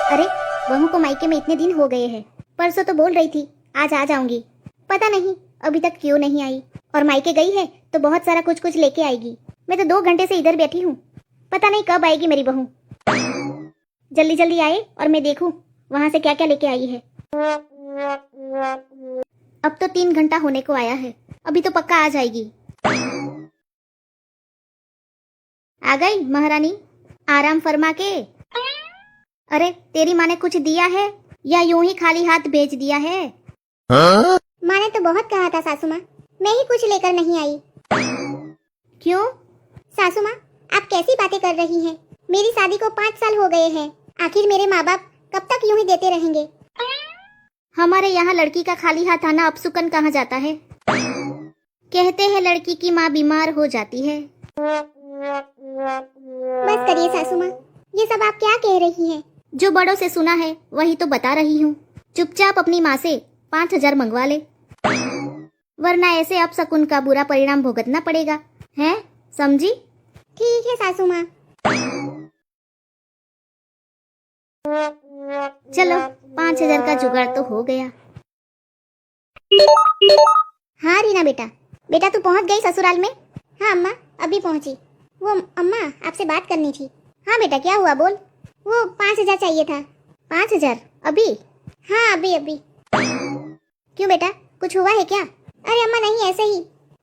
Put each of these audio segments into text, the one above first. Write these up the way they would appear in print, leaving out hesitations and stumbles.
अरे बहू को मायके में इतने दिन हो गए हैं। परसों तो बोल रही थी आज आ जाऊंगी, पता नहीं अभी तक क्यों नहीं आई। और मायके गई है तो बहुत सारा कुछ कुछ लेके आएगी। मैं तो 2 घंटे से इधर बैठी हूँ, पता नहीं कब आएगी मेरी बहू। जल्दी जल्दी आए और मैं देखूं वहां से क्या क्या लेके आई है। अब तो 3 घंटा होने को आया है, अभी तो पक्का आ जाएगी। आ गई महारानी, आराम फरमा के। अरे तेरी माँ ने कुछ दिया है या यूं ही खाली हाथ भेज दिया है? माँ ने तो बहुत कहा था सासू माँ, मैं ही कुछ लेकर नहीं आई। क्यों? सासू माँ आप कैसी बातें कर रही हैं? मेरी शादी को 5 साल हो गए हैं, आखिर मेरे माँ बाप कब तक यूं ही देते रहेंगे? हमारे यहाँ लड़की का खाली हाथ आना अपसुकन कहा जाता है। कहते हैं लड़की की माँ बीमार हो जाती है। बस करिए सासू माँ, ये सब आप क्या कह रही हैं? जो बड़ों से सुना है वही तो बता रही हूँ। चुपचाप अपनी माँ से 5,000 मंगवा ले, वरना ऐसे अपशकुन का बुरा परिणाम भुगतना पड़ेगा, है समझी? ठीक है सासू माँ। चलो 5,000 का जुगाड़ तो हो गया। हाँ रीना बेटा, बेटा तू पहुँच गई ससुराल में? हाँ अम्मा अभी पहुँची। वो अम्मा आपसे बात करनी थी। हाँ बेटा क्या हुआ बोल। वो 5,000 चाहिए था। 5,000 अभी? हाँ अभी अभी। क्यों बेटा कुछ हुआ है क्या? अरे अम्मा नहीं ऐसे ही,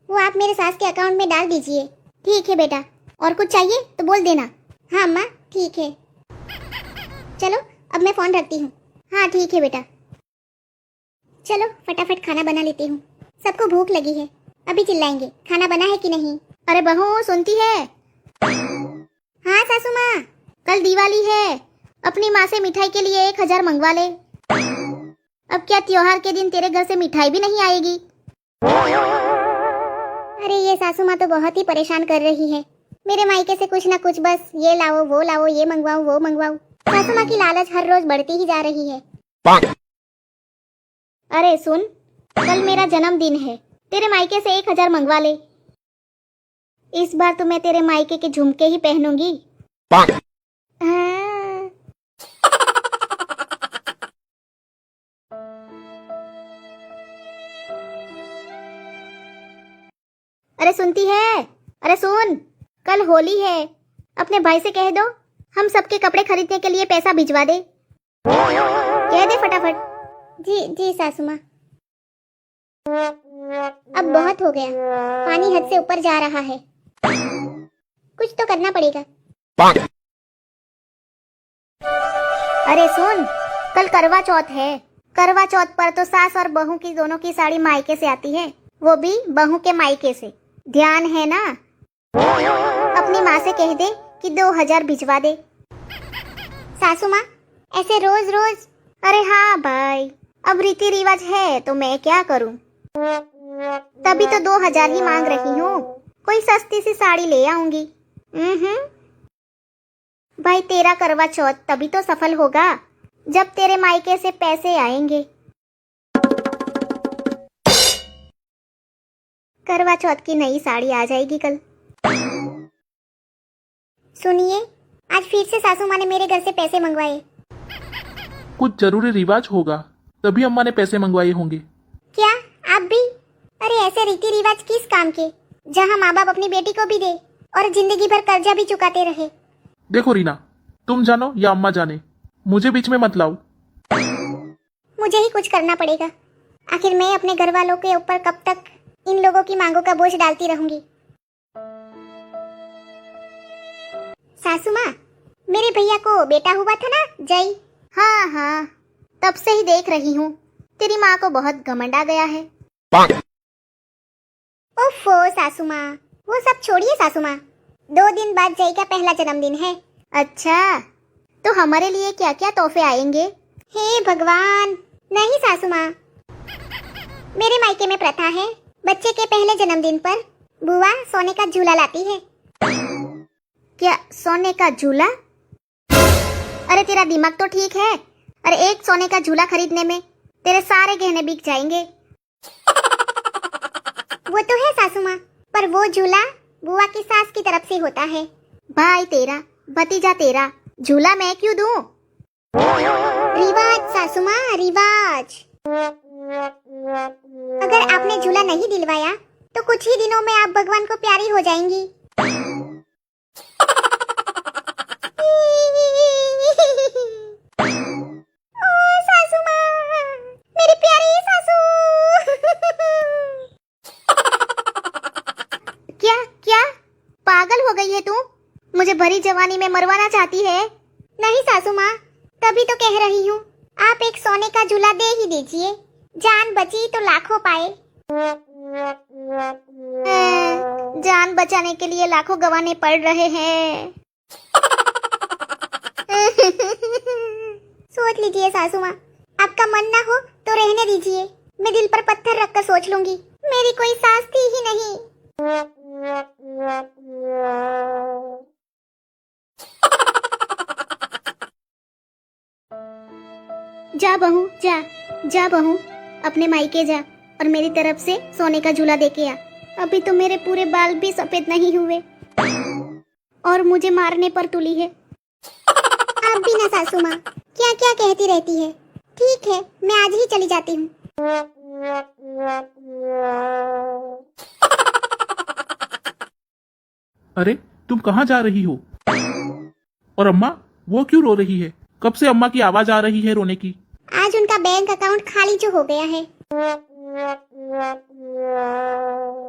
वो आप मेरे सास के अकाउंट में डाल दीजिए। ठीक है बेटा, और कुछ चाहिए तो बोल देना। हाँ अम्मा ठीक है। चलो अब मैं फोन रखती हूँ। हाँ ठीक है बेटा। चलो फटाफट खाना बना लेती हूँ, सबको भूख लगी है। अभी चिल्लाएंगे खाना बना है कि नहीं। अरे बहू सुनती है? हाँ सासू माँ। कल दिवाली है, अपनी माँ से मिठाई के लिए 1,000 मंगवा ले। अब क्या त्योहार के दिन तेरे घर से मिठाई भी नहीं आएगी? अरे ये सासू माँ तो बहुत ही परेशान कर रही है। मेरे मायके से कुछ ना कुछ बस ये लाओ वो लाओ, ये मंगवाओ वो मंगवाओ। सासू माँ की लालच हर रोज बढ़ती ही जा रही है। अरे सुन, कल मेरा जन्मदिन है, तेरे मायके से 1,000 मंगवा ले। इस बार तो मैं तेरे मायके के झुमके ही पहनूंगी। हाँ। अरे सुनती है? अरे सुन, कल होली है, अपने भाई से कह दो हम सबके कपड़े खरीदने के लिए पैसा भिजवा दे। कह दे फटाफट। जी जी सासू माँ। अब बहुत हो गया, पानी हद से ऊपर जा रहा है, कुछ तो करना पड़ेगा। अरे सुन, कल करवा चौथ है, करवा चौथ पर तो सास और बहू की दोनों की साड़ी मायके से आती है, वो भी बहू के मायके से। ध्यान है ना? अपनी माँ से कह दे कि 2,000 भिजवा दे। सासू माँ ऐसे रोज रोज? अरे हाँ भाई, अब रीति रिवाज है तो मैं क्या करूं। तभी तो 2,000 ही मांग रही हूँ, कोई सस्ती सी साड़ी ले आऊंगी। भाई तेरा करवा चौथ तभी तो सफल होगा जब तेरे मायके से पैसे आएंगे। करवा चौथ की नई साड़ी आ जाएगी कल। सुनिए, आज फिर से सासू माँ ने मेरे घर से पैसे मंगवाए। कुछ जरूरी रिवाज होगा तभी अम्मा ने पैसे मंगवाए होंगे। क्या आप भी? अरे ऐसे रीति रिवाज किस काम के, जहाँ माँ बाप अपनी बेटी को भी दे और जिंदगी भर कर्जा भी चुकाते रहे। देखो रीना, तुम जानो या अम्मा जाने, मुझे बीच में मत लाओ। मुझे ही कुछ करना पड़ेगा, आखिर मैं अपने घर वालों के ऊपर कब तक इन लोगों की मांगों का बोझ डालती रहूंगी। सासू माँ, मेरे भैया को बेटा हुआ था ना जय? हाँ हाँ, तब से ही देख रही हूँ, तेरी माँ को बहुत घमंड आ गया है। ओफो सासू माँ, वो सब छोड़िए सासू माँ, 2 दिन बाद जय का पहला जन्मदिन है। अच्छा, तो हमारे लिए क्या क्या तोहफे आएंगे? हे भगवान, नहीं सासू माँ, मेरे मायके में प्रथा है, बच्चे के पहले जन्मदिन पर बुआ सोने का झूला लाती है। क्या सोने का झूला? अरे तेरा दिमाग तो ठीक है? अरे एक सोने का झूला खरीदने में तेरे सारे गहने बिक जाएंगे। वो तो है सासू माँ, पर वो झूला बुआ की सास की तरफ से होता है। भाई तेरा, भतीजा तेरा, झूला मैं क्यों दूं? रिवाज सासू माँ, रिवाज। अगर आपने झूला नहीं दिलवाया तो कुछ ही दिनों में आप भगवान को प्यारी हो जाएंगी। ओ सासू माँ, मेरी प्यारी सासू। क्या क्या पागल हो गई है तू? मुझे भरी जवानी में मरवाना चाहती है? नहीं सासू माँ, तभी तो कह रही हूँ, आप एक सोने का झूला दे ही दीजिए। जान बची तो लाखों पाए। जान बचाने के लिए लाखों गंवाने पड़ रहे हैं। सोच लीजिए सासू माँ, आपका मन ना हो तो रहने दीजिए। मैं दिल पर पत्थर रखकर सोच लूंगी। मेरी कोई सास थी ही नहीं। जा बहू जा, जा बहू, अपने मायके जा और मेरी तरफ से सोने का झूला देके आ। अभी तो मेरे पूरे बाल भी सफेद नहीं हुए और मुझे मारने पर तुली है। आप भी ना सासू माँ, क्या क्या कहती रहती है। ठीक है, मैं आज ही चली जाती हूँ। अरे तुम कहाँ जा रही हो? और अम्मा वो क्यों रो रही है? कब से अम्मा की आवाज आ रही है रोने की? आज उनका बैंक अकाउंट खाली जो हो गया है।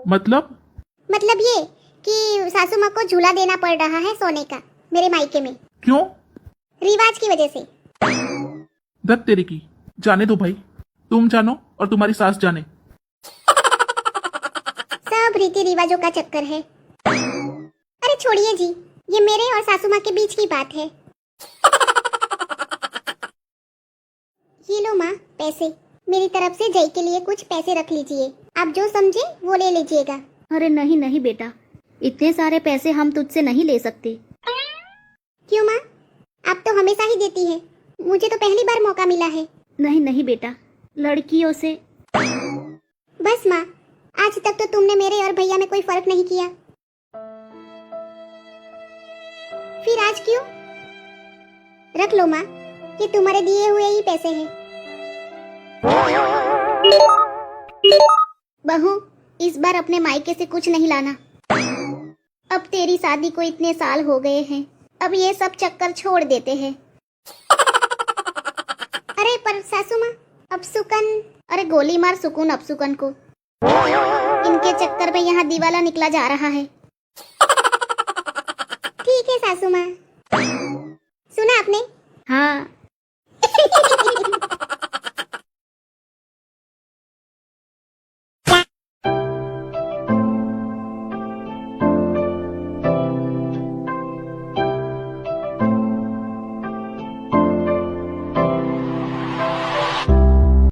मतलब ये कि सासू माँ को झूला देना पड़ रहा है सोने का मेरे मायके में। क्यों? रिवाज की वजह से। धत तेरे की, जाने दो भाई, तुम जानो और तुम्हारी सास जाने। सब रीति रिवाजों का चक्कर है। अरे छोड़िए जी, ये मेरे और सासू माँ के बीच की बात है। ये लो माँ पैसे, मेरी तरफ से जय के लिए कुछ पैसे रख लीजिए। आप जो समझे वो ले लीजिएगा। अरे नहीं नहीं बेटा, इतने सारे पैसे हम तुझसे नहीं ले सकते। क्यों माँ, आप तो हमेशा ही देती है। मुझे तो पहली बार मौका मिला है। नहीं नहीं बेटा, लड़कियों से। बस माँ, आज तक तो तुमने मेरे और भैया में कोई फर्क नहीं किया, फिर आज क्यों? रख लो माँ, ये तुम्हारे दिए हुए ही पैसे हैं। बहू, इस बार अपने मायके से कुछ नहीं लाना। अब तेरी शादी को इतने साल हो गए हैं, अब ये सब चक्कर छोड़ देते हैं। अरे पर सासू माँ, अब सुकन। अरे गोली मार सुकून अब सुकन को। इनके चक्कर में यहाँ दिवाला निकला जा रहा है। ठीक है सासू माँ। सुना आपने? हाँ,